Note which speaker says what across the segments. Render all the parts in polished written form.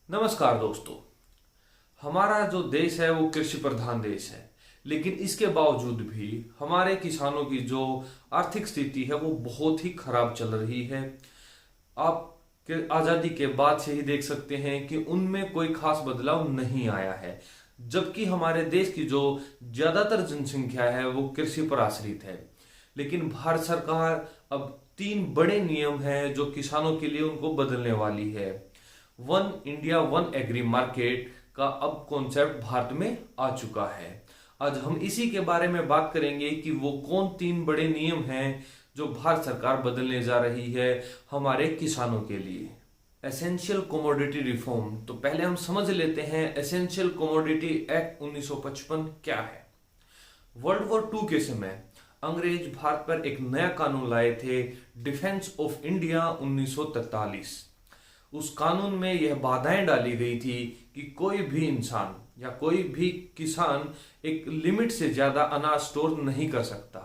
Speaker 1: नमस्कार दोस्तों। हमारा जो देश है वो कृषि प्रधान देश है, लेकिन इसके बावजूद भी हमारे किसानों की जो आर्थिक स्थिति है वो बहुत ही खराब चल रही है। आप आज़ादी के बाद से ही देख सकते हैं कि उनमें कोई खास बदलाव नहीं आया है, जबकि हमारे देश की जो ज्यादातर जनसंख्या है वो कृषि पर आश्रित है। लेकिन भारत सरकार अब 3 बड़े नियम हैं जो किसानों के लिए उनको बदलने वाली है। One India one agri market का अब कॉन्सेप्ट भारत में आ चुका है। आज हम इसी के बारे में बात करेंगे कि वो कौन 3 बड़े नियम हैं जो भारत सरकार बदलने जा रही है हमारे किसानों के लिए। Essential commodity reform. तो पहले हम समझ लेते हैं एसेंशियल कमोडिटी एक्ट 1955 क्या है। वर्ल्ड वॉर 2 के समय अंग्रेज भारत पर एक नया कानून लाए थे, डिफेंस ऑफ इंडिया 1943। उस कानून में यह बाधाएं डाली गई थी कि कोई भी इंसान या कोई भी किसान एक लिमिट से ज्यादा अनाज स्टोर नहीं कर सकता।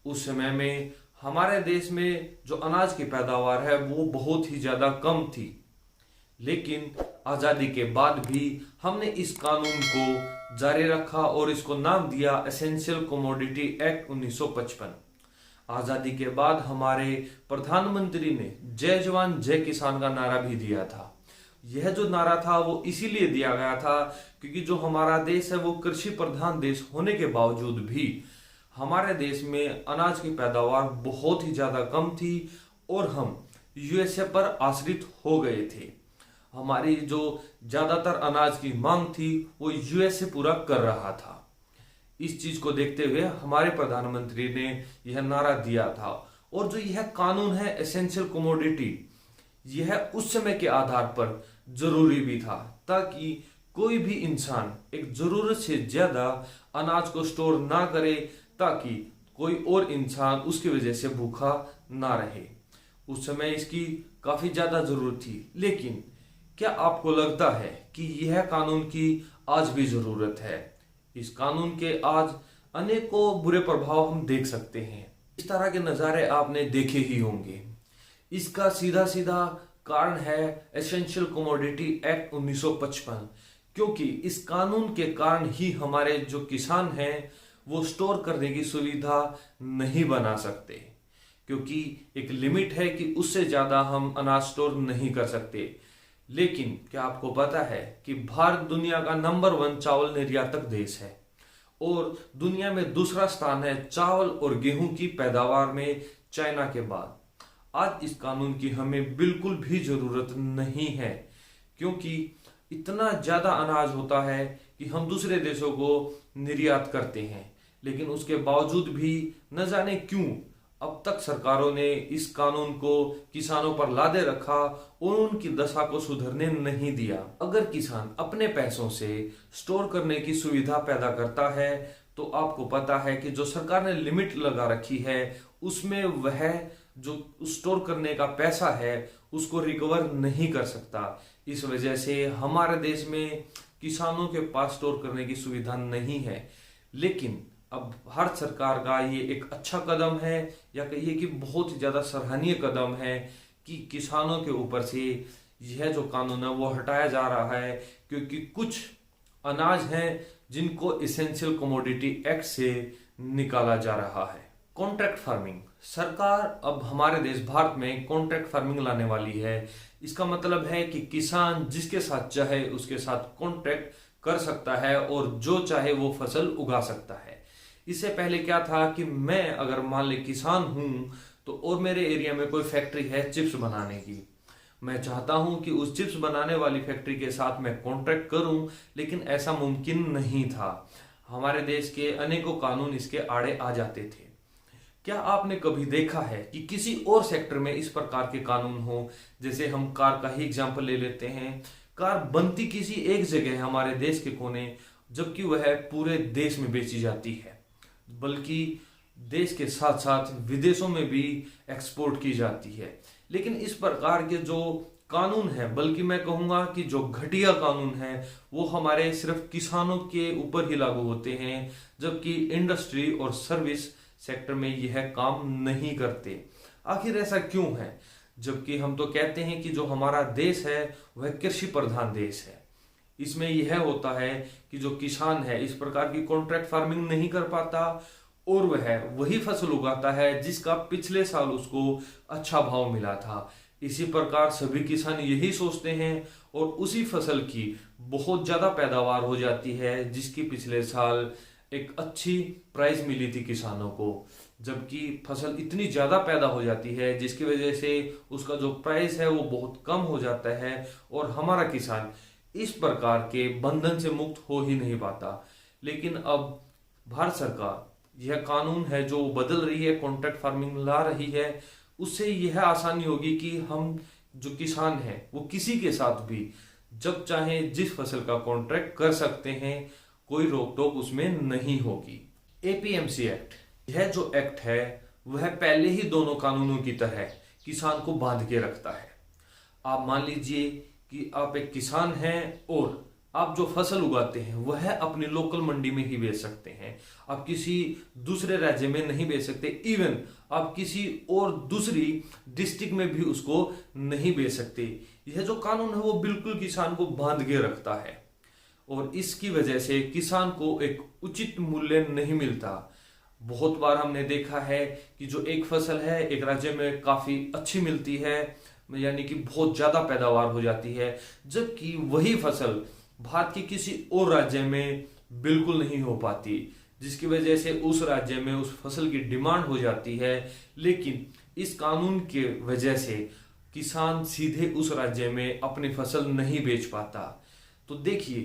Speaker 1: उस समय में हमारे देश में जो अनाज की पैदावार है वो बहुत ही ज्यादा कम थी, लेकिन आजादी के बाद भी हमने इस कानून को जारी रखा और इसको नाम दिया एसेंशियल कमोडिटी एक्ट 1955। आजादी के बाद हमारे प्रधानमंत्री ने जय जवान जय किसान का नारा भी दिया था। यह जो नारा था वो इसीलिए दिया गया था क्योंकि जो हमारा देश है वो कृषि प्रधान देश होने के बावजूद भी हमारे देश में अनाज की पैदावार बहुत ही ज्यादा कम थी और हम यूएसए पर आश्रित हो गए थे। हमारी जो ज्यादातर अनाज की मांग थी वो यूएसए पूरा कर रहा था। इस चीज को देखते हुए हमारे प्रधानमंत्री ने यह नारा दिया था। और जो यह कानून है एसेंशियल कमोडिटी, यह उस समय के आधार पर जरूरी भी था ताकि कोई भी इंसान एक जरूरत से ज्यादा अनाज को स्टोर ना करे, ताकि कोई और इंसान उसकी वजह से भूखा ना रहे। उस समय इसकी काफी ज्यादा जरूरत थी, लेकिन क्या आपको लगता है कि यह कानून की आज भी जरूरत है? इस कानून के आज अनेकों बुरे प्रभाव हम देख सकते हैं। इस तरह के नजारे आपने देखे ही होंगे। इसका सीधा सीधा कारण है एसेंशियल कमोडिटी एक्ट 1955, क्योंकि इस कानून के कारण ही हमारे जो किसान हैं वो स्टोर करने की सुविधा नहीं बना सकते, क्योंकि एक लिमिट है कि उससे ज्यादा हम अनाज स्टोर नहीं कर सकते। लेकिन क्या आपको पता है कि भारत दुनिया का नंबर 1 चावल निर्यातक देश है और दुनिया में दूसरा स्थान है चावल और गेहूं की पैदावार में चाइना के बाद। आज इस कानून की हमें बिल्कुल भी जरूरत नहीं है, क्योंकि इतना ज्यादा अनाज होता है कि हम दूसरे देशों को निर्यात करते हैं, लेकिन उसके बावजूद भी न जाने क्यों अब तक सरकारों ने इस कानून को किसानों पर लादे रखा और उनकी दशा को सुधरने नहीं दिया। अगर किसान अपने पैसों से स्टोर करने की सुविधा पैदा करता है तो आपको पता है कि जो सरकार ने लिमिट लगा रखी है उसमें वह जो स्टोर करने का पैसा है उसको रिकवर नहीं कर सकता। इस वजह से हमारे देश में किसानों के पास स्टोर करने की सुविधा नहीं है। लेकिन अब भारत सरकार का ये एक अच्छा कदम है, या कहिए कि बहुत ही ज्यादा सराहनीय कदम है कि किसानों के ऊपर से यह जो कानून है वो हटाया जा रहा है, क्योंकि कुछ अनाज हैं जिनको एसेंशियल कमोडिटी एक्ट से निकाला जा रहा है। Contract farming. सरकार अब हमारे देश भारत में कॉन्ट्रैक्ट फार्मिंग लाने वाली है। इसका मतलब है कि किसान जिसके साथ चाहे उसके साथ कॉन्ट्रैक्ट कर सकता है और जो चाहे वो फसल उगा सकता है। इससे पहले क्या था कि मैं अगर मान ले किसान हूं तो और मेरे एरिया में कोई फैक्ट्री है चिप्स बनाने की, मैं चाहता हूं कि उस चिप्स बनाने वाली फैक्ट्री के साथ मैं कॉन्ट्रैक्ट करूं, लेकिन ऐसा मुमकिन नहीं था। हमारे देश के अनेकों कानून इसके आड़े आ जाते थे। क्या आपने कभी देखा है कि किसी और सेक्टर में इस प्रकार के कानून हो? जैसे हम कार का ही एग्जाम्पल ले लेते हैं। कार बनती किसी एक जगह है हमारे देश के कोने, जबकि वह पूरे देश में बेची जाती है, बल्कि देश के साथ साथ विदेशों में भी एक्सपोर्ट की जाती है। लेकिन इस प्रकार के जो कानून है, बल्कि मैं कहूंगा कि जो घटिया कानून है, वो हमारे सिर्फ किसानों के ऊपर ही लागू होते हैं, जबकि इंडस्ट्री और सर्विस सेक्टर में यह काम नहीं करते। आखिर ऐसा क्यों है? जबकि हम तो कहते हैं कि जो हमारा देश है वह कृषि प्रधान देश है। इसमें यह होता है कि जो किसान है इस प्रकार की कॉन्ट्रैक्ट फार्मिंग नहीं कर पाता और वह वही फसल उगाता है जिसका पिछले साल उसको अच्छा भाव मिला था। इसी प्रकार सभी किसान यही सोचते हैं और उसी फसल की बहुत ज्यादा पैदावार हो जाती है जिसकी पिछले साल एक अच्छी प्राइस मिली थी किसानों को, जबकि फसल इतनी ज्यादा पैदा हो जाती है जिसकी वजह से उसका जो प्राइस है वो बहुत कम हो जाता है और हमारा किसान इस प्रकार के बंधन से मुक्त हो ही नहीं पाता। लेकिन अब भारत सरकार यह कानून है जो बदल रही है, कॉन्ट्रैक्ट फार्मिंग ला रही है, उससे यह आसानी होगी कि हम जो किसान हैं वो किसी के साथ भी जब चाहे जिस फसल का कॉन्ट्रैक्ट कर सकते हैं, कोई रोक टोक उसमें नहीं होगी। एपीएमसी एक्ट, यह जो एक्ट है वह पहले ही दोनों कानूनों की तरह किसान को बांध के रखता है। आप मान लीजिए कि आप एक किसान हैं और आप जो फसल उगाते हैं वह अपनी लोकल मंडी में ही बेच सकते हैं, आप किसी दूसरे राज्य में नहीं बेच सकते, इवन आप किसी और दूसरी डिस्ट्रिक्ट में भी उसको नहीं बेच सकते। यह जो कानून है वो बिल्कुल किसान को बांध के रखता है और इसकी वजह से किसान को एक उचित मूल्य नहीं मिलता। बहुत बार हमने देखा है कि जो एक फसल है एक राज्य में काफी अच्छी मिलती है, यानी कि बहुत ज्यादा पैदावार हो जाती है, जबकि वही फसल भारत के किसी और राज्य में बिल्कुल नहीं हो पाती, जिसकी वजह से उस राज्य में उस फसल की डिमांड हो जाती है। लेकिन इस कानून के वजह से किसान सीधे उस राज्य में अपनी फसल नहीं बेच पाता। तो देखिए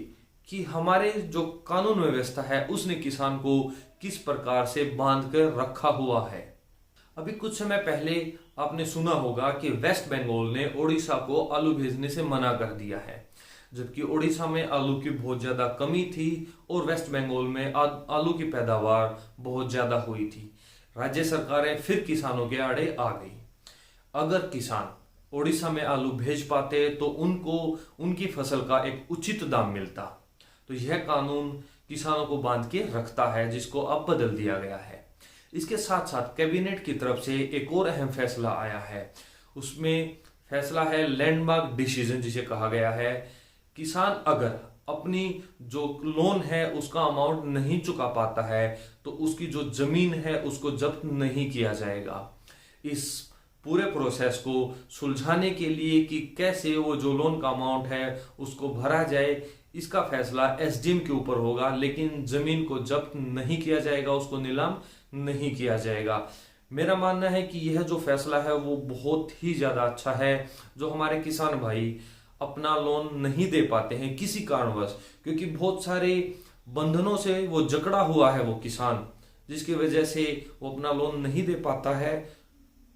Speaker 1: कि हमारे जो कानून व्यवस्था है उसने किसान को किस प्रकार से बांध कर रखा हुआ है। अभी कुछ समय पहले आपने सुना होगा कि वेस्ट बंगाल ने ओडिशा को आलू भेजने से मना कर दिया है, जबकि ओडिशा में आलू की बहुत ज्यादा कमी थी और वेस्ट बंगाल में आलू की पैदावार बहुत ज्यादा हुई थी। राज्य सरकारें फिर किसानों के आड़े आ गई। अगर किसान ओडिशा में आलू भेज पाते तो उनको उनकी फसल का एक उचित दाम मिलता। तो यह कानून किसानों को बांध के रखता है, जिसको अब बदल दिया गया है। इसके साथ साथ कैबिनेट की तरफ से एक और अहम फैसला आया है। उसमें फैसला है लैंडमार्क डिसीजन जिसे कहा गया है। किसान अगर अपनी जो लोन है उसका अमाउंट नहीं चुका पाता है तो उसकी जो जमीन है उसको जब्त नहीं किया जाएगा। इस पूरे प्रोसेस को सुलझाने के लिए कि कैसे वो जो लोन का अमाउंट है उसको भरा जाए, इसका फैसला एसडीएम के ऊपर होगा, लेकिन जमीन को जब्त नहीं किया जाएगा, उसको नीलाम नहीं किया जाएगा। मेरा मानना है कि यह जो फैसला है वो बहुत ही ज्यादा अच्छा है। जो हमारे किसान भाई अपना लोन नहीं दे पाते हैं किसी कारणवश, क्योंकि बहुत सारे बंधनों से वो जकड़ा हुआ है वो किसान, जिसकी वजह से वो अपना लोन नहीं दे पाता है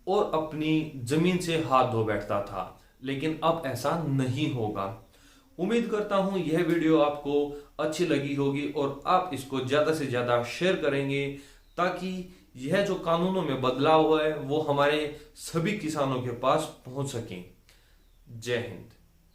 Speaker 1: और अपनी जमीन से हाथ धो बैठता था, लेकिन अब ऐसा नहीं होगा। उम्मीद करता हूं यह वीडियो आपको अच्छी लगी होगी और आप इसको ज्यादा से ज्यादा शेयर करेंगे ताकि यह जो कानूनों में बदलाव हुआ है वो हमारे सभी किसानों के पास पहुंच सके। जय हिंद।